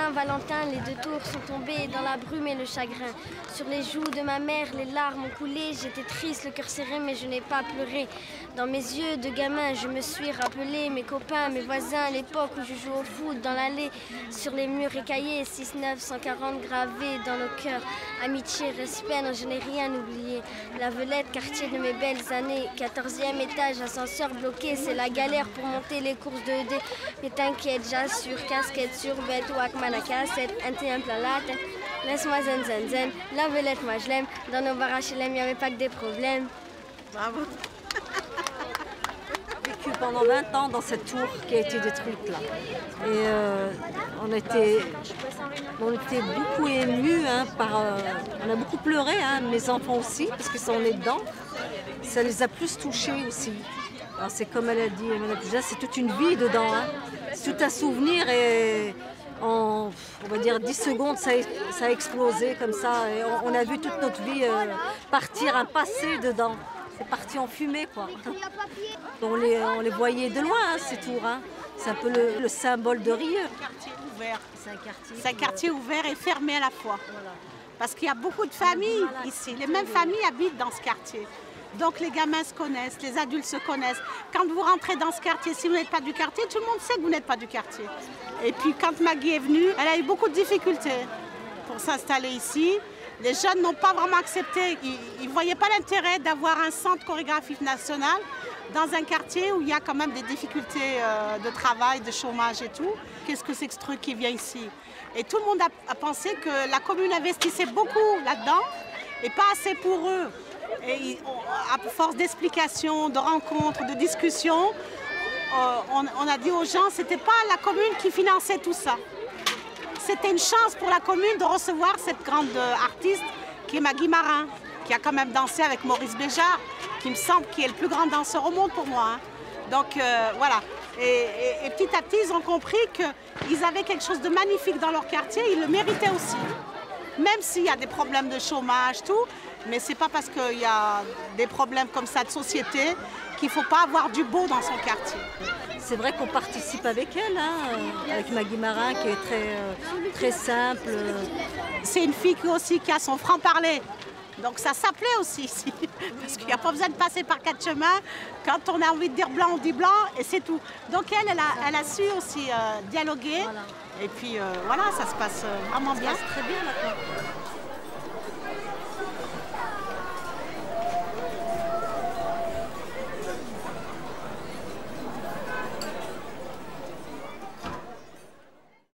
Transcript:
Saint-Valentin, les deux tours sont tombés dans la brume et le chagrin. Sur les joues de ma mère, les larmes ont coulé. J'étais triste, le cœur serré, mais je n'ai pas pleuré. Dans mes yeux de gamin, je me suis rappelé mes copains, mes voisins, l'époque où je jouais au foot dans l'allée. Sur les murs écaillés, 6-9, 140 gravés dans nos cœurs. Amitié, respect, non, je n'ai rien oublié. La Velette, quartier de mes belles années. 14e étage, ascenseur bloqué, c'est la galère pour monter les courses de ED. Mais t'inquiète, j'assure, casquette sur bête, Wakman à cassette, un thé, un plein la tête. Laisse-moi zen zen zen, la Velette, moi je l'aime. Dans nos bars HLM, il n'y avait pas que des problèmes. Bravo. J'ai vécu pendant 20 ans dans cette tour qui a été détruite là. Et on était beaucoup émus, hein, on a beaucoup pleuré, hein, mes enfants aussi, parce qu'ils sont nés dedans. Ça les a plus touchés aussi. Alors c'est comme elle a dit, c'est toute une vie dedans, hein. C'est tout un souvenir et en, on va dire 10 secondes, ça a explosé comme ça. Et on a vu toute notre vie partir, un passé dedans. C'est parti en fumée, quoi. On les voyait de loin, hein, ces tours. Hein. C'est un peu le symbole de Rieux. C'est un quartier ouvert et fermé à la fois. Voilà. Parce qu'il y a beaucoup de familles ici. Les mêmes familles habitent dans ce quartier. Donc les gamins se connaissent, les adultes se connaissent. Quand vous rentrez dans ce quartier, si vous n'êtes pas du quartier, tout le monde sait que vous n'êtes pas du quartier. Et puis quand Maggie est venue, elle a eu beaucoup de difficultés pour s'installer ici. Les jeunes n'ont pas vraiment accepté. Ils ne voyaient pas l'intérêt d'avoir un centre chorégraphique national dans un quartier où il y a quand même des difficultés de travail, de chômage et tout. Qu'est-ce que c'est que ce truc qui vient ici? Et tout le monde a pensé que la commune investissait beaucoup là-dedans et pas assez pour eux. Et à force d'explications, de rencontres, de discussions, on a dit aux gens que ce n'était pas la commune qui finançait tout ça. C'était une chance pour la commune de recevoir cette grande artiste qui est Maggie Marin, qui a quand même dansé avec Maurice Béjart, qui me semble qui est le plus grand danseur au monde pour moi. Hein. Donc voilà. Et petit à petit, ils ont compris qu'ils avaient quelque chose de magnifique dans leur quartier, ils le méritaient aussi. Même s'il y a des problèmes de chômage, tout, mais c'est pas parce qu'il y a des problèmes comme ça de société qu'il ne faut pas avoir du beau dans son quartier. C'est vrai qu'on participe avec elle, hein, avec Maggie Marin qui est très simple. C'est une fille aussi qui a son franc-parler. Donc ça s'appelait aussi ici, parce qu'il n'y a pas besoin de passer par 4 chemins. Quand on a envie de dire blanc, on dit blanc et c'est tout. Donc elle a su aussi dialoguer. Voilà. Et puis voilà, ça se passe vraiment bien. Ça se passe très bien maintenant.